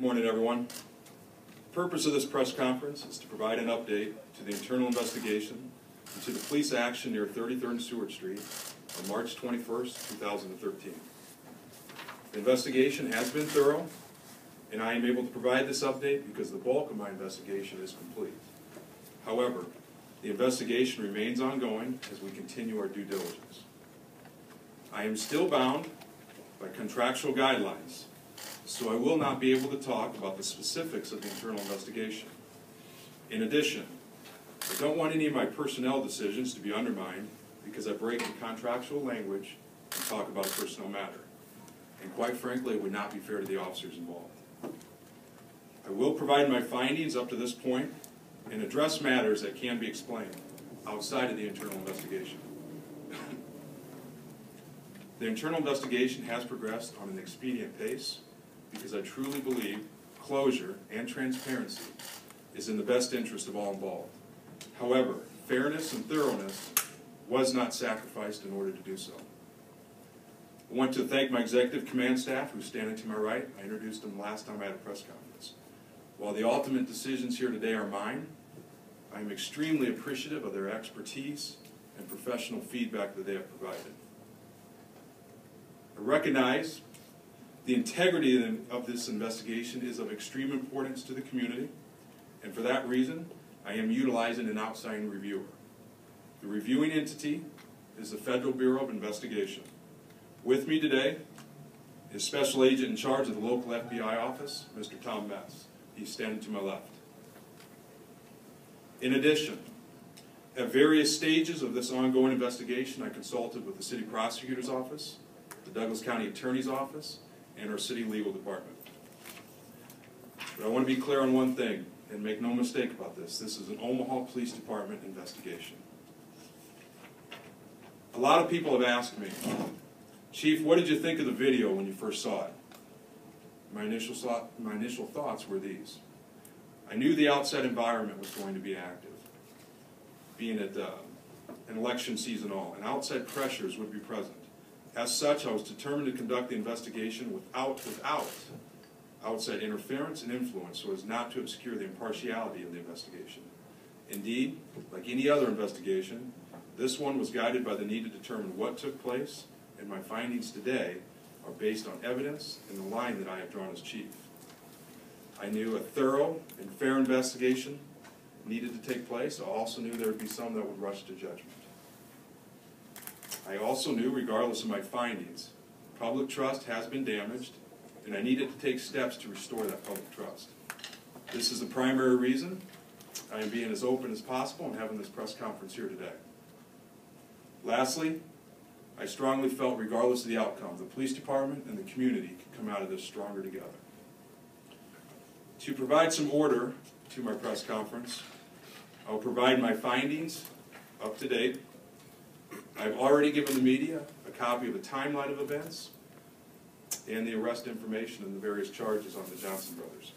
Good morning, everyone. The purpose of this press conference is to provide an update to the internal investigation into the police action near 33rd and Seward Street on March 21st, 2013. The investigation has been thorough, and I am able to provide this update because the bulk of my investigation is complete. However, the investigation remains ongoing as we continue our due diligence. I am still bound by contractual guidelines, so I will not be able to talk about the specifics of the internal investigation. In addition, I don't want any of my personnel decisions to be undermined because I break the contractual language and talk about a personal matter. And quite frankly, it would not be fair to the officers involved. I will provide my findings up to this point and address matters that can be explained outside of the internal investigation. The internal investigation has progressed on an expedient pace because I truly believe closure and transparency is in the best interest of all involved. However, fairness and thoroughness was not sacrificed in order to do so. I want to thank my executive command staff who's standing to my right. I introduced them last time I had a press conference. While the ultimate decisions here today are mine, I am extremely appreciative of their expertise and professional feedback that they have provided. I recognize the integrity of this investigation is of extreme importance to the community, and for that reason, I am utilizing an outside reviewer. The reviewing entity is the Federal Bureau of Investigation. With me today is Special Agent in charge of the local FBI office, Mr. Todd. He's standing to my left. In addition, at various stages of this ongoing investigation, I consulted with the City Prosecutor's Office, the Douglas County Attorney's Office, and our City Legal Department. But I want to be clear on one thing, and make no mistake about this. This is an Omaha Police Department investigation. A lot of people have asked me, Chief, what did you think of the video when you first saw it? My initial thoughts were these. I knew the outside environment was going to be active, being at an election season and outside pressures would be present. As such, I was determined to conduct the investigation without outside interference and influence so as not to obscure the impartiality of the investigation. Indeed, like any other investigation, this one was guided by the need to determine what took place, and my findings today are based on evidence and the line that I have drawn as chief. I knew a thorough and fair investigation needed to take place. I also knew there would be some that would rush to judgment. I also knew, regardless of my findings, public trust has been damaged, and I needed to take steps to restore that public trust. This is the primary reason I am being as open as possible and having this press conference here today. Lastly, I strongly felt, regardless of the outcome, the police department and the community could come out of this stronger together. To provide some order to my press conference, I will provide my findings up to date. I've already given the media a copy of a timeline of events and the arrest information and the various charges on the Johnson brothers.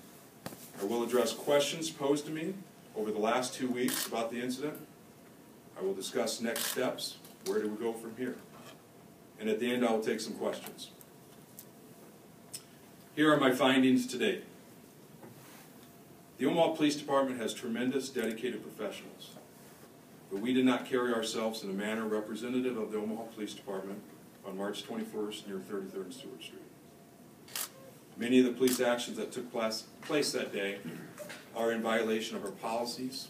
I will address questions posed to me over the last 2 weeks about the incident. I will discuss next steps. Where do we go from here? And at the end, I will take some questions. Here are my findings to date. The Omaha Police Department has tremendous, dedicated professionals, but we did not carry ourselves in a manner representative of the Omaha Police Department on March 21st near 33rd and Seward Street. Many of the police actions that took place that day are in violation of our policies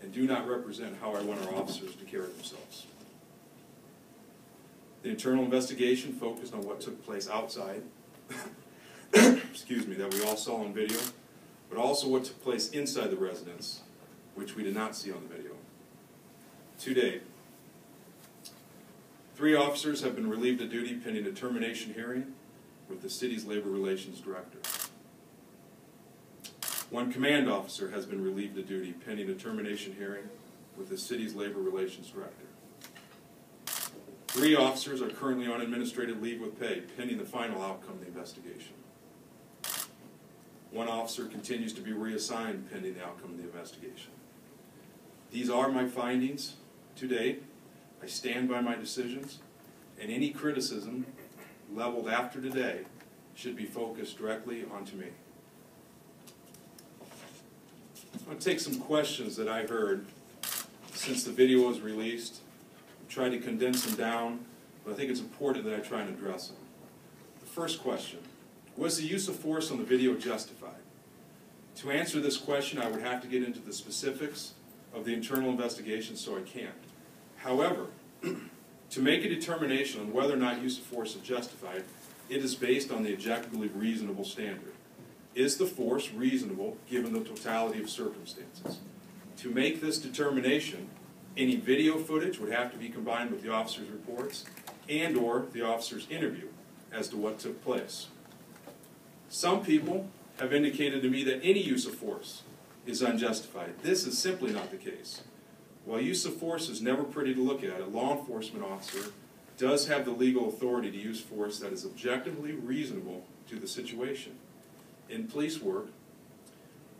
and do not represent how I want our officers to carry themselves. The internal investigation focused on what took place outside, excuse me, that we all saw on video, but also what took place inside the residence, which we did not see on the video. To date, 3 officers have been relieved of duty pending a termination hearing with the city's Labor Relations Director. 1 command officer has been relieved of duty pending a termination hearing with the city's Labor Relations Director. 3 officers are currently on administrative leave with pay pending the final outcome of the investigation. 1 officer continues to be reassigned pending the outcome of the investigation. These are my findings to date. I stand by my decisions, and any criticism leveled after today should be focused directly onto me. I'm going to take some questions that I heard since the video was released, try to condense them down, but I think it's important that I try and address them. The first question, was the use of force on the video justified? To answer this question, I would have to get into the specifics of the internal investigation, so I can't. However, to make a determination on whether or not use of force is justified, it is based on the objectively reasonable standard. Is the force reasonable given the totality of circumstances? To make this determination, any video footage would have to be combined with the officer's reports and/or the officer's interview as to what took place. Some people have indicated to me that any use of force is unjustified. This is simply not the case. While use of force is never pretty to look at, a law enforcement officer does have the legal authority to use force that is objectively reasonable to the situation. In police work,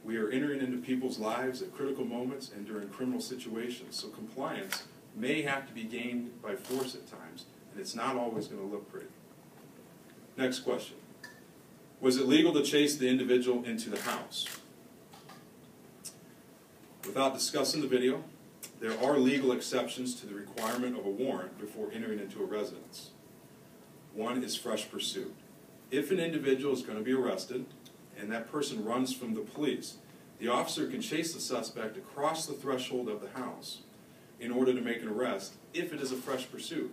we are entering into people's lives at critical moments and during criminal situations, so compliance may have to be gained by force at times, and it's not always going to look pretty. Next question. Was it legal to chase the individual into the house? Without discussing the video, there are legal exceptions to the requirement of a warrant before entering into a residence. One is fresh pursuit. If an individual is going to be arrested and that person runs from the police, the officer can chase the suspect across the threshold of the house in order to make an arrest if it is a fresh pursuit.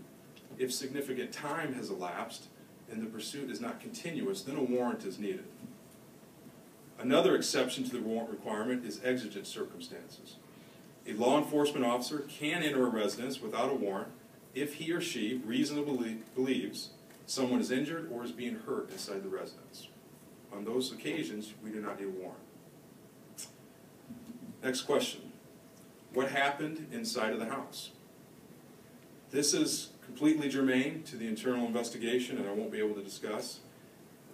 If significant time has elapsed and the pursuit is not continuous, then a warrant is needed. Another exception to the warrant requirement is exigent circumstances. A law enforcement officer can enter a residence without a warrant if he or she reasonably believes someone is injured or is being hurt inside the residence. On those occasions, we do not need a warrant. Next question. What happened inside of the house? This is completely germane to the internal investigation, and I won't be able to discuss.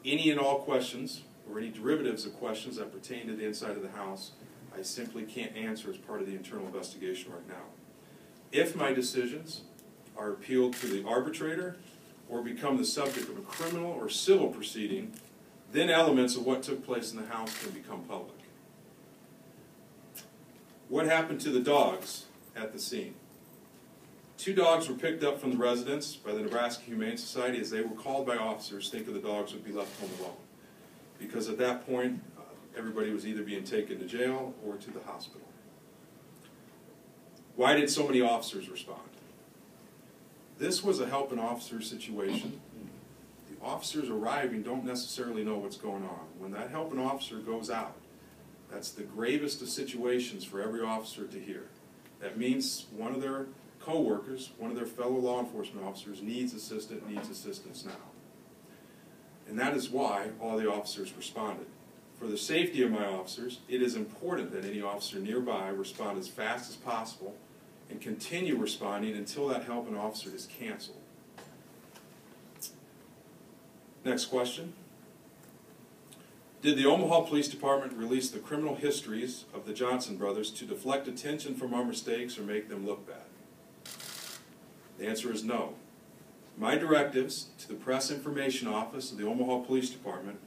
Any and all questions, or any derivatives of questions that pertain to the inside of the house, I simply can't answer as part of the internal investigation right now. If my decisions are appealed to the arbitrator or become the subject of a criminal or civil proceeding, then elements of what took place in the house can become public. What happened to the dogs at the scene? 2 dogs were picked up from the residence by the Nebraska Humane Society as they were called by officers thinking the dogs would be left home alone. Because at that point, everybody was either being taken to jail or to the hospital. Why did so many officers respond? This was a help an officer situation. The officers arriving don't necessarily know what's going on. When that help an officer goes out, that's the gravest of situations for every officer to hear. That means one of their co-workers, one of their fellow law enforcement officers needs assistance now. And that is why all the officers responded. For the safety of my officers, it is important that any officer nearby respond as fast as possible and continue responding until that help an officer is canceled. Next question. Did the Omaha Police Department release the criminal histories of the Johnson brothers to deflect attention from our mistakes or make them look bad? The answer is no. My directives to the Press Information Office of the Omaha Police Department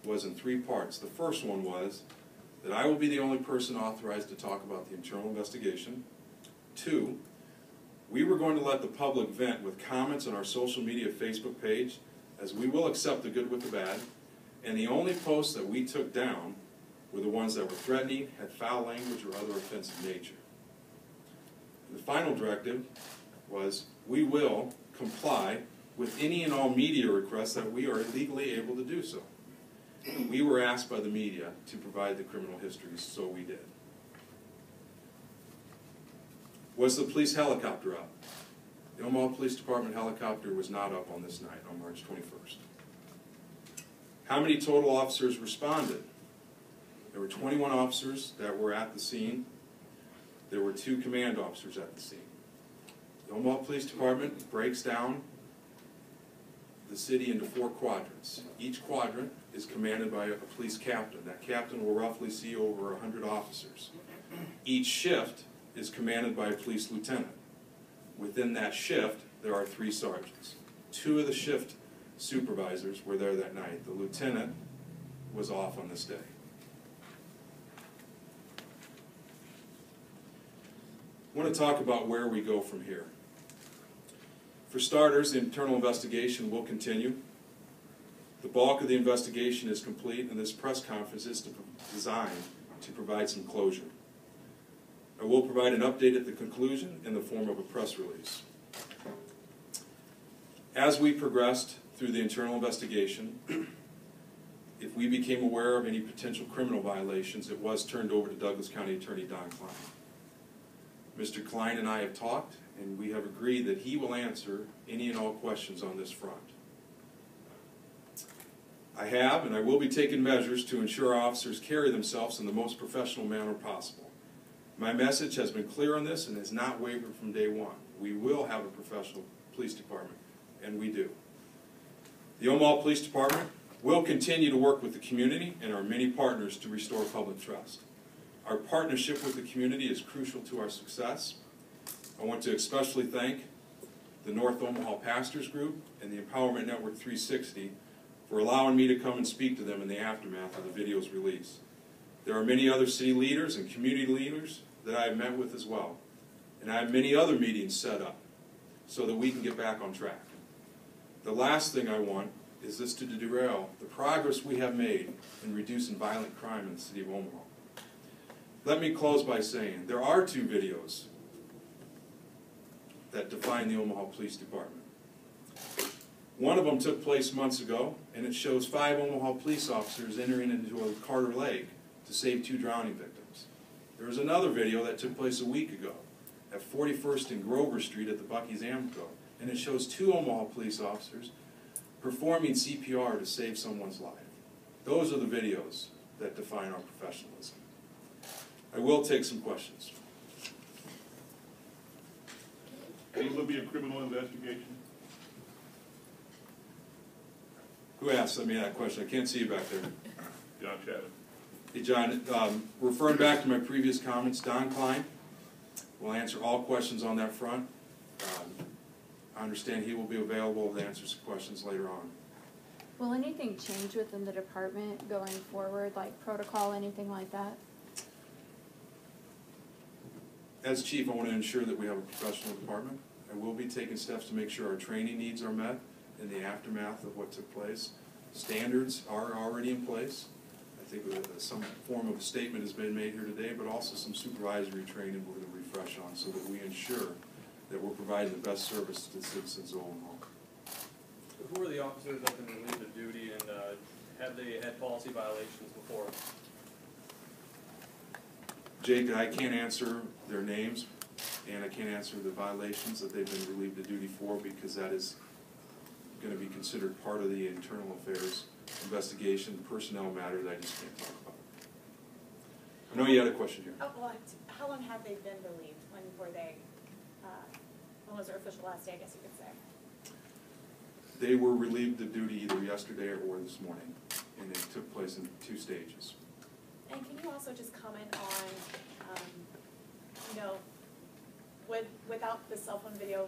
was in 3 parts. The first one was that I will be the only person authorized to talk about the internal investigation. 2, we were going to let the public vent with comments on our social media Facebook page, as we will accept the good with the bad, and the only posts that we took down were the ones that were threatening, had foul language, or other offensive nature. And the final directive was we will comply with any and all media requests that we are legally able to do so. We were asked by the media to provide the criminal histories, so we did. Was the police helicopter up? The Omaha Police Department helicopter was not up on this night, on March 21st. How many total officers responded? There were 21 officers that were at the scene. There were 2 command officers at the scene. The Omaha Police Department breaks down the city into 4 quadrants. Each quadrant is commanded by a police captain. That captain will roughly see over 100 officers. Each shift is commanded by a police lieutenant. Within that shift, there are 3 sergeants. 2 of the shift supervisors were there that night. The lieutenant was off on this day. I want to talk about where we go from here. For starters, the internal investigation will continue. The bulk of the investigation is complete, and this press conference is designed to provide some closure. I will provide an update at the conclusion in the form of a press release. As we progressed through the internal investigation, if we became aware of any potential criminal violations, it was turned over to Douglas County Attorney Don Klein. Mr. Klein and I have talked, and we have agreed that he will answer any and all questions on this front. I have and I will be taking measures to ensure our officers carry themselves in the most professional manner possible. My message has been clear on this and has not wavered from day one. We will have a professional police department, and we do. The Omaha Police Department will continue to work with the community and our many partners to restore public trust. Our partnership with the community is crucial to our success. I want to especially thank the North Omaha Pastors Group and the Empowerment Network 360 for allowing me to come and speak to them in the aftermath of the video's release. There are many other city leaders and community leaders that I have met with as well. And I have many other meetings set up so that we can get back on track. The last thing I want is this to derail the progress we have made in reducing violent crime in the city of Omaha. Let me close by saying there are two videos that define the Omaha Police Department. One of them took place months ago, and it shows 5 Omaha police officers entering into a Carter Lake to save 2 drowning victims. There was another video that took place a week ago at 41st and Grover Street at the Buc-ee's Amco, and it shows 2 Omaha police officers performing CPR to save someone's life. Those are the videos that define our professionalism. I will take some questions. Will there be a criminal investigation? Who asked me that question? I can't see you back there. John Chapman. Hey, John, referring back to my previous comments, Don Klein will answer all questions on that front. I understand he will be available to answer some questions later on. Will anything change within the department going forward, like protocol, anything like that? As chief, I want to ensure that we have a professional department. I will be taking steps to make sure our training needs are met in the aftermath of what took place. Standards are already in place. I think some form of a statement has been made here today, but also some supervisory training we're going to refresh on so that we ensure that we're providing the best service to the citizens of Omaha. Who are the officers that have been relieved of duty, and have they had policy violations before? Jake, I can't answer their names, and I can't answer the violations that they've been relieved of duty for, because that is going to be considered part of the internal affairs investigation, personnel matter that I just can't talk about. I know you had a question here. Oh, well, how long have they been relieved? When were they, when was their official last day, I guess you could say? They were relieved of duty either yesterday or this morning, and it took place in 2 stages. And can you also just comment on, you know, without the cell phone video,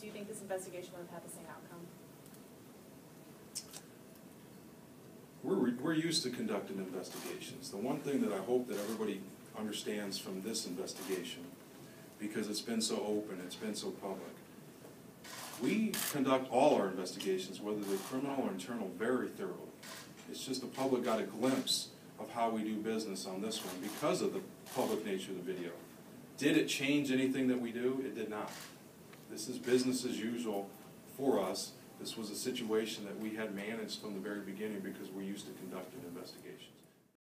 do you think this investigation would have had the same outcome? We're used to conducting investigations. The one thing that I hope that everybody understands from this investigation, because it's been so open, it's been so public, we conduct all our investigations, whether they're criminal or internal, very thoroughly. It's just the public got a glimpse of how we do business on this one because of the public nature of the video. Did it change anything that we do? It did not. This is business as usual for us. This was a situation that we had managed from the very beginning because we're used to conducting investigations.